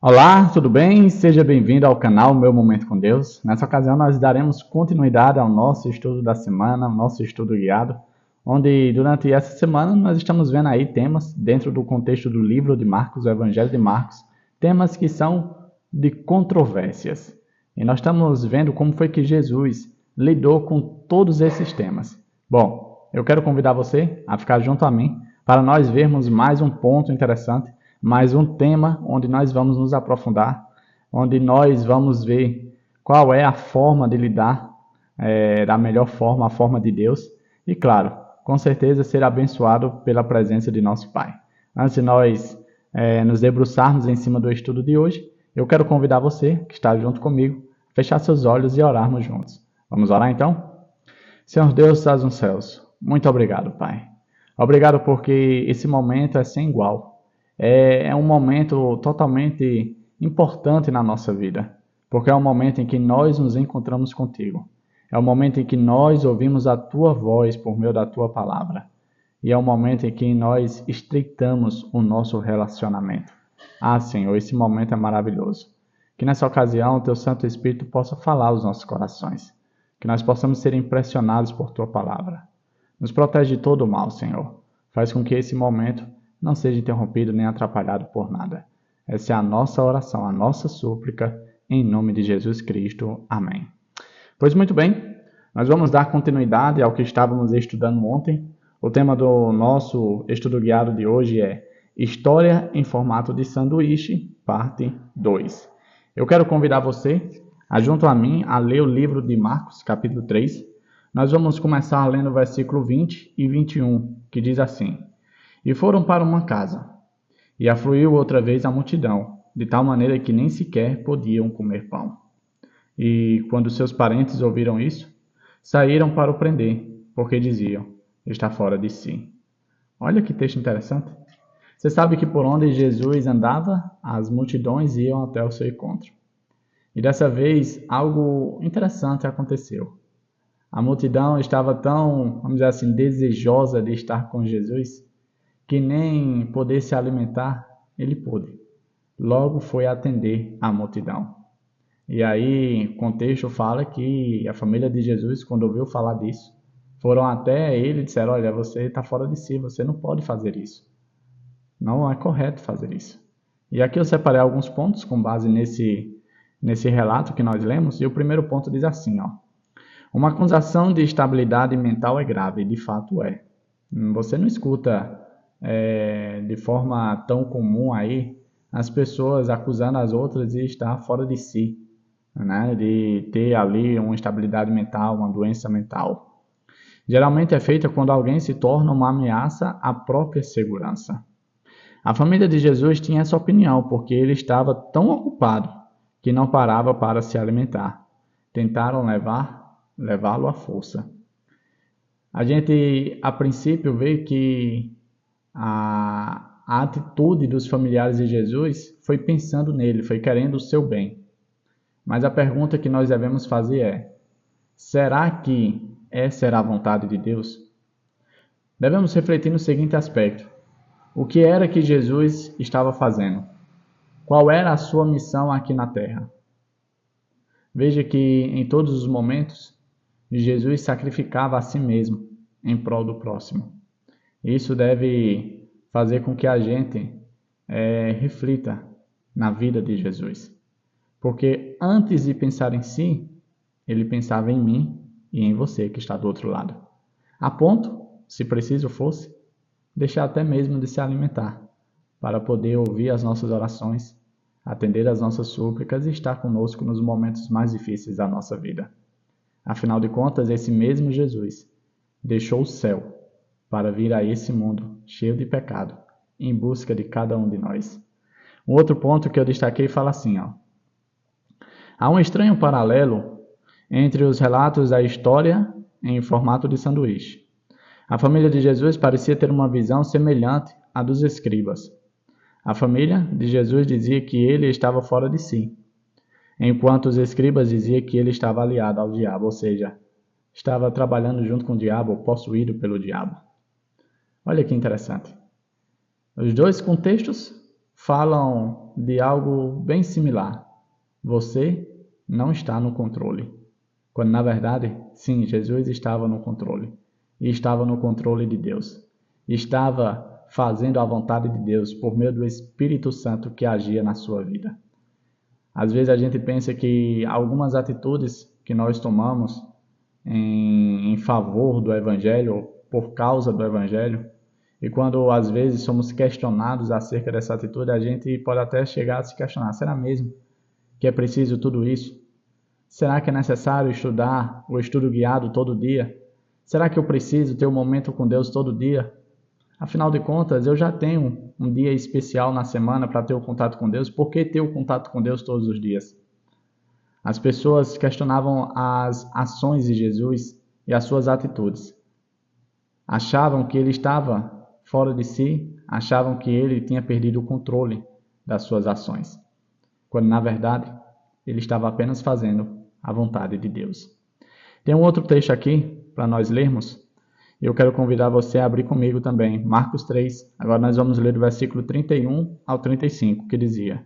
Olá, tudo bem? Seja bem-vindo ao canal Meu Momento com Deus. Nessa ocasião nós daremos continuidade ao nosso estudo da semana, ao nosso estudo guiado, onde durante essa semana nós estamos vendo aí temas dentro do contexto do livro de Marcos, o Evangelho de Marcos, temas que são de controvérsias. E nós estamos vendo como foi que Jesus lidou com todos esses temas. Bom, eu quero convidar você a ficar junto a mim para nós vermos mais um ponto interessante, mais um tema onde nós vamos nos aprofundar, onde nós vamos ver qual é a forma de lidar da melhor forma, a forma de Deus, e claro, com certeza ser abençoado pela presença de nosso Pai. Antes de nós nos debruçarmos em cima do estudo de hoje, eu quero convidar você, que está junto comigo, a fechar seus olhos e orarmos juntos. Vamos orar então? Senhor Deus, estás nos céus, muito obrigado, Pai. Obrigado porque esse momento é sem igual. É um momento totalmente importante na nossa vida, porque é um momento em que nós nos encontramos contigo. É um momento em que nós ouvimos a tua voz por meio da tua palavra. E é um momento em que nós estreitamos o nosso relacionamento. Ah, Senhor, esse momento é maravilhoso. Que nessa ocasião o teu Santo Espírito possa falar aos nossos corações. Que nós possamos ser impressionados por tua palavra. Nos protege de todo o mal, Senhor. Faz com que esse momento não seja interrompido nem atrapalhado por nada. Essa é a nossa oração, a nossa súplica, em nome de Jesus Cristo. Amém. Pois muito bem, nós vamos dar continuidade ao que estávamos estudando ontem. O tema do nosso estudo guiado de hoje é História em formato de sanduíche, parte 2. Eu quero convidar você, junto a mim, a ler o livro de Marcos, capítulo 3. Nós vamos começar lendo o versículo 20 e 21, que diz assim: E foram para uma casa, e afluiu outra vez a multidão, de tal maneira que nem sequer podiam comer pão. E quando seus parentes ouviram isso, saíram para o prender, porque diziam: está fora de si. Olha que texto interessante. Você sabe que por onde Jesus andava, as multidões iam até o seu encontro. E dessa vez, algo interessante aconteceu. A multidão estava tão, vamos dizer assim, desejosa de estar com Jesus, que nem poder se alimentar, ele pôde. Logo foi atender a multidão. E aí, o contexto fala que a família de Jesus, quando ouviu falar disso, foram até ele e disseram: olha, você está fora de si, você não pode fazer isso. Não é correto fazer isso. E aqui eu separei alguns pontos com base nesse relato que nós lemos. E o primeiro ponto diz assim, ó: uma acusação de instabilidade mental é grave, de fato é. Você não escuta de forma tão comum aí as pessoas acusando as outras de estar fora de si, né? De ter ali uma instabilidade mental, uma doença mental. Geralmente é feita quando alguém se torna uma ameaça à própria segurança. A família de Jesus tinha essa opinião porque ele estava tão ocupado que não parava para se alimentar. Tentaram levá-lo à força. A gente, a princípio, vê que a atitude dos familiares de Jesus foi pensando nele, foi querendo o seu bem. Mas a pergunta que nós devemos fazer é: será que essa era a vontade de Deus? Devemos refletir no seguinte aspecto: o que era que Jesus estava fazendo? Qual era a sua missão aqui na terra? Veja que em todos os momentos, Jesus sacrificava a si mesmo em prol do próximo. Isso deve fazer com que a gente reflita na vida de Jesus. Porque antes de pensar em si, ele pensava em mim e em você que está do outro lado. A ponto, se preciso fosse, deixar até mesmo de se alimentar, para poder ouvir as nossas orações, atender às nossas súplicas e estar conosco nos momentos mais difíceis da nossa vida. Afinal de contas, esse mesmo Jesus deixou o céu para vir a esse mundo cheio de pecado, em busca de cada um de nós. Um outro ponto que eu destaquei fala assim, ó: há um estranho paralelo entre os relatos da história em formato de sanduíche. A família de Jesus parecia ter uma visão semelhante à dos escribas. A família de Jesus dizia que ele estava fora de si, enquanto os escribas diziam que ele estava aliado ao diabo, ou seja, estava trabalhando junto com o diabo, possuído pelo diabo. Olha que interessante. Os dois contextos falam de algo bem similar. Você não está no controle. Quando na verdade, sim, Jesus estava no controle. E estava no controle de Deus. Estava fazendo a vontade de Deus por meio do Espírito Santo que agia na sua vida. Às vezes a gente pensa que algumas atitudes que nós tomamos em favor do Evangelho, ou por causa do Evangelho, e quando às vezes somos questionados acerca dessa atitude, a gente pode até chegar a se questionar: será mesmo que é preciso tudo isso? Será que é necessário estudar o estudo guiado todo dia? Será que eu preciso ter um momento com Deus todo dia? Afinal de contas, eu já tenho um dia especial na semana para ter o contato com Deus. Por que ter o contato com Deus todos os dias? As pessoas questionavam as ações de Jesus e as suas atitudes. Achavam que ele estava fora de si, achavam que ele tinha perdido o controle das suas ações, quando na verdade ele estava apenas fazendo a vontade de Deus. Tem um outro texto aqui para nós lermos, e eu quero convidar você a abrir comigo também, Marcos 3. Agora nós vamos ler do versículo 31 ao 35, que dizia: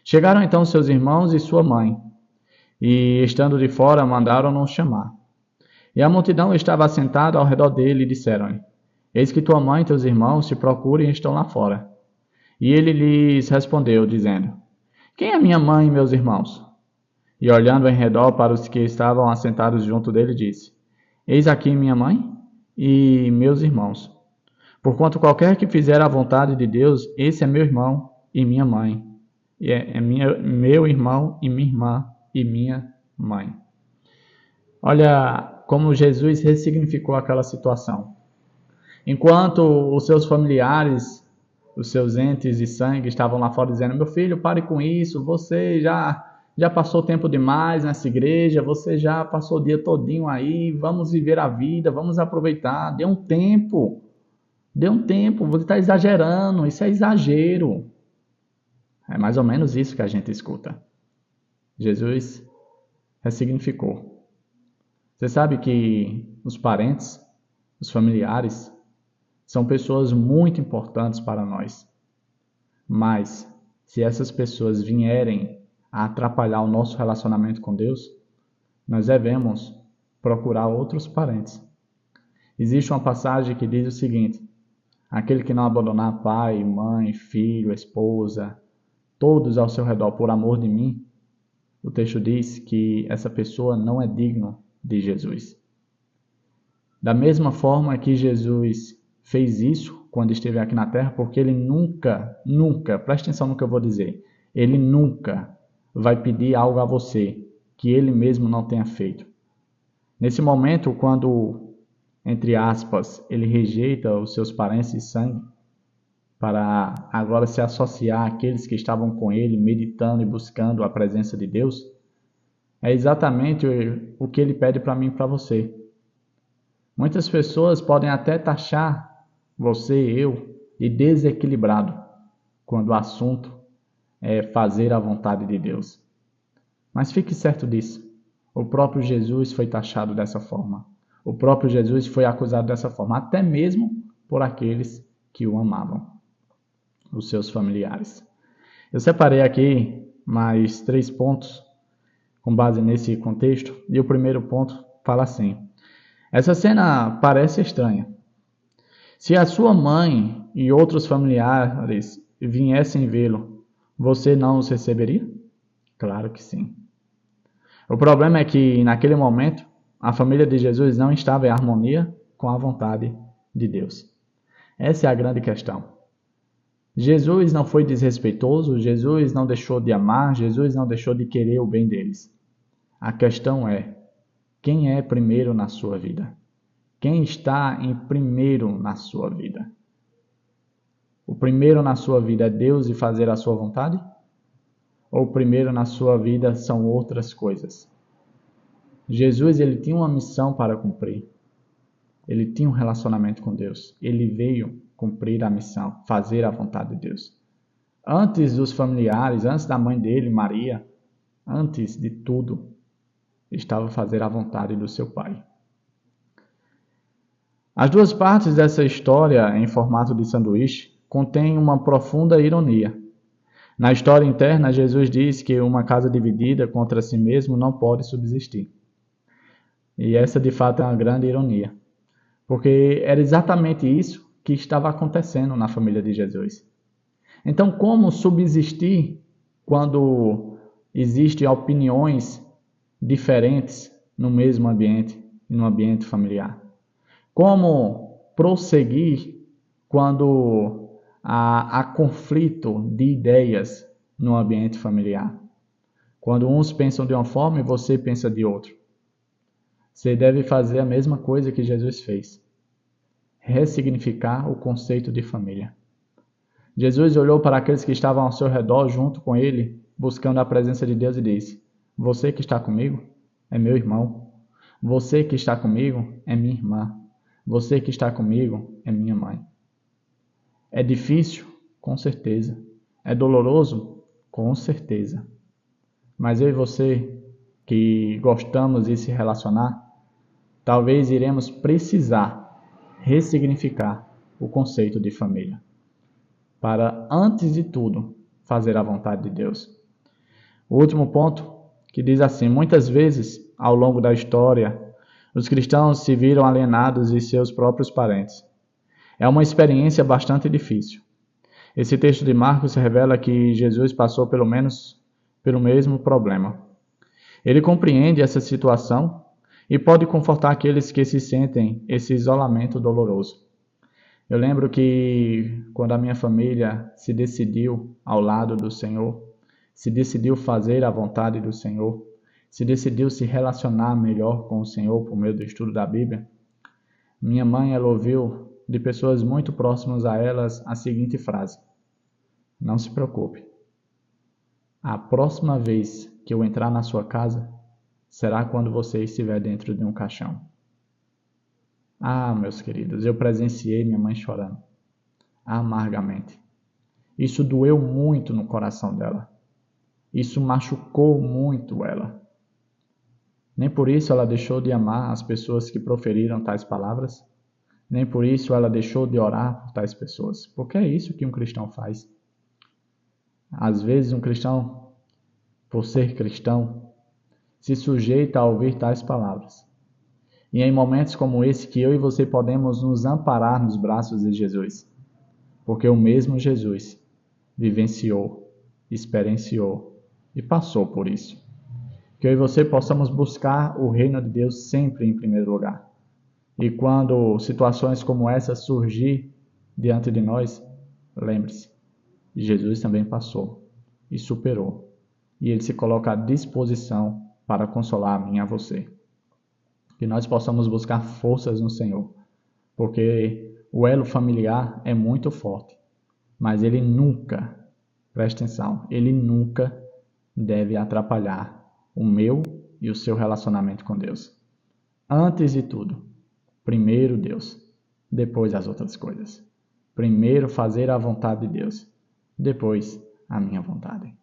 Chegaram então seus irmãos e sua mãe, e estando de fora mandaram-no chamar. E a multidão estava assentada ao redor dele e disseram-lhe: Eis que tua mãe e teus irmãos te procuram e estão lá fora. E ele lhes respondeu, dizendo: Quem é minha mãe e meus irmãos? E olhando em redor para os que estavam assentados junto dele, disse: Eis aqui minha mãe e meus irmãos. Porquanto qualquer que fizer a vontade de Deus, esse é meu irmão e minha mãe. E meu irmão e minha irmã e minha mãe. Olha como Jesus ressignificou aquela situação. Enquanto os seus familiares, os seus entes de sangue estavam lá fora dizendo: Meu filho, pare com isso, você já passou tempo demais nessa igreja, você já passou o dia todinho aí, vamos viver a vida, vamos aproveitar, dê um tempo, você está exagerando, isso é exagero. É mais ou menos isso que a gente escuta. Jesus ressignificou. Você sabe que os parentes, os familiares, são pessoas muito importantes para nós. Mas, se essas pessoas vierem a atrapalhar o nosso relacionamento com Deus, nós devemos procurar outros parentes. Existe uma passagem que diz o seguinte: aquele que não abandonar pai, mãe, filho, esposa, todos ao seu redor por amor de mim, o texto diz que essa pessoa não é digno de Jesus. Da mesma forma que Jesus fez isso quando esteve aqui na terra, porque ele nunca, preste atenção no que eu vou dizer, ele nunca vai pedir algo a você que ele mesmo não tenha feito. Nesse momento, quando, entre aspas, ele rejeita os seus parentes de sangue, para agora se associar àqueles que estavam com ele, meditando e buscando a presença de Deus, é exatamente o que ele pede para mim e para você. Muitas pessoas podem até taxar você e eu de desequilibrado quando o assunto é fazer a vontade de Deus. Mas fique certo disso. O próprio Jesus foi taxado dessa forma. O próprio Jesus foi acusado dessa forma, até mesmo por aqueles que o amavam, os seus familiares. Eu separei aqui mais 3 pontos com base nesse contexto, e o primeiro ponto fala assim: essa cena parece estranha. Se a sua mãe e outros familiares viessem vê-lo, você não os receberia? Claro que sim. O problema é que, naquele momento, a família de Jesus não estava em harmonia com a vontade de Deus. Essa é a grande questão. Jesus não foi desrespeitoso, Jesus não deixou de amar, Jesus não deixou de querer o bem deles. A questão é: quem é primeiro na sua vida? Quem está em primeiro na sua vida? O primeiro na sua vida é Deus e fazer a sua vontade? Ou o primeiro na sua vida são outras coisas? Jesus, ele tinha uma missão para cumprir. Ele tinha um relacionamento com Deus. Ele veio cumprir a missão, fazer a vontade de Deus. Antes dos familiares, antes da mãe dele, Maria, antes de tudo, estava a fazer a vontade do seu Pai. As duas partes dessa história, em formato de sanduíche, contêm uma profunda ironia. Na história interna, Jesus diz que uma casa dividida contra si mesmo não pode subsistir. E essa de fato é uma grande ironia, porque era exatamente isso que estava acontecendo na família de Jesus. Então, como subsistir quando existem opiniões diferentes no mesmo ambiente, no ambiente familiar? Como prosseguir quando há conflito de ideias no ambiente familiar? Quando uns pensam de uma forma e você pensa de outra. Você deve fazer a mesma coisa que Jesus fez. Ressignificar o conceito de família. Jesus olhou para aqueles que estavam ao seu redor junto com ele, buscando a presença de Deus e disse: Você que está comigo é meu irmão. Você que está comigo é minha irmã. Você que está comigo é minha mãe. É difícil? Com certeza. É doloroso? Com certeza. Mas eu e você, que gostamos de se relacionar, talvez iremos precisar ressignificar o conceito de família, para, antes de tudo, fazer a vontade de Deus. O último ponto, que diz assim: muitas vezes, ao longo da história, os cristãos se viram alienados de seus próprios parentes. É uma experiência bastante difícil. Esse texto de Marcos revela que Jesus passou pelo menos pelo mesmo problema. Ele compreende essa situação e pode confortar aqueles que se sentem esse isolamento doloroso. Eu lembro que quando a minha família se decidiu ao lado do Senhor, se decidiu fazer a vontade do Senhor, se decidiu se relacionar melhor com o Senhor por meio do estudo da Bíblia, minha mãe, ela ouviu de pessoas muito próximas a elas a seguinte frase: Não se preocupe. A próxima vez que eu entrar na sua casa, será quando você estiver dentro de um caixão. Ah, meus queridos, eu presenciei minha mãe chorando, amargamente. Isso doeu muito no coração dela. Isso machucou muito ela. Nem por isso ela deixou de amar as pessoas que proferiram tais palavras. Nem por isso ela deixou de orar por tais pessoas. Porque é isso que um cristão faz. Às vezes um cristão, por ser cristão, se sujeita a ouvir tais palavras. E é em momentos como esse que eu e você podemos nos amparar nos braços de Jesus. Porque o mesmo Jesus vivenciou, experienciou e passou por isso. Que eu e você possamos buscar o reino de Deus sempre em primeiro lugar. E quando situações como essa surgir diante de nós, lembre-se, Jesus também passou e superou. E Ele se coloca à disposição para consolar a mim e a você. Que nós possamos buscar forças no Senhor, porque o elo familiar é muito forte, mas ele nunca, preste atenção, ele nunca deve atrapalhar o meu e o seu relacionamento com Deus. Antes de tudo, primeiro Deus, depois as outras coisas. Primeiro fazer a vontade de Deus, depois a minha vontade.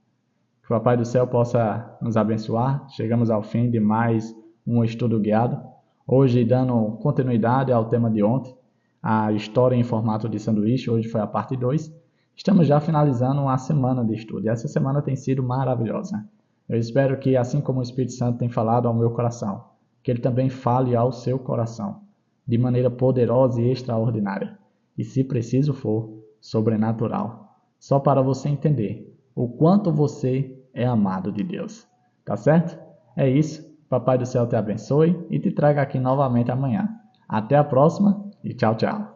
Que o Papai do Céu possa nos abençoar. Chegamos ao fim de mais um estudo guiado. Hoje dando continuidade ao tema de ontem, a história em formato de sanduíche. Hoje foi a parte 2. Estamos já finalizando uma semana de estudo e essa semana tem sido maravilhosa. Eu espero que, assim como o Espírito Santo tem falado ao meu coração, que ele também fale ao seu coração, de maneira poderosa e extraordinária, e se preciso for, sobrenatural, só para você entender o quanto você é amado de Deus. Tá certo? É isso. Papai do Céu te abençoe e te traga aqui novamente amanhã. Até a próxima e tchau, tchau.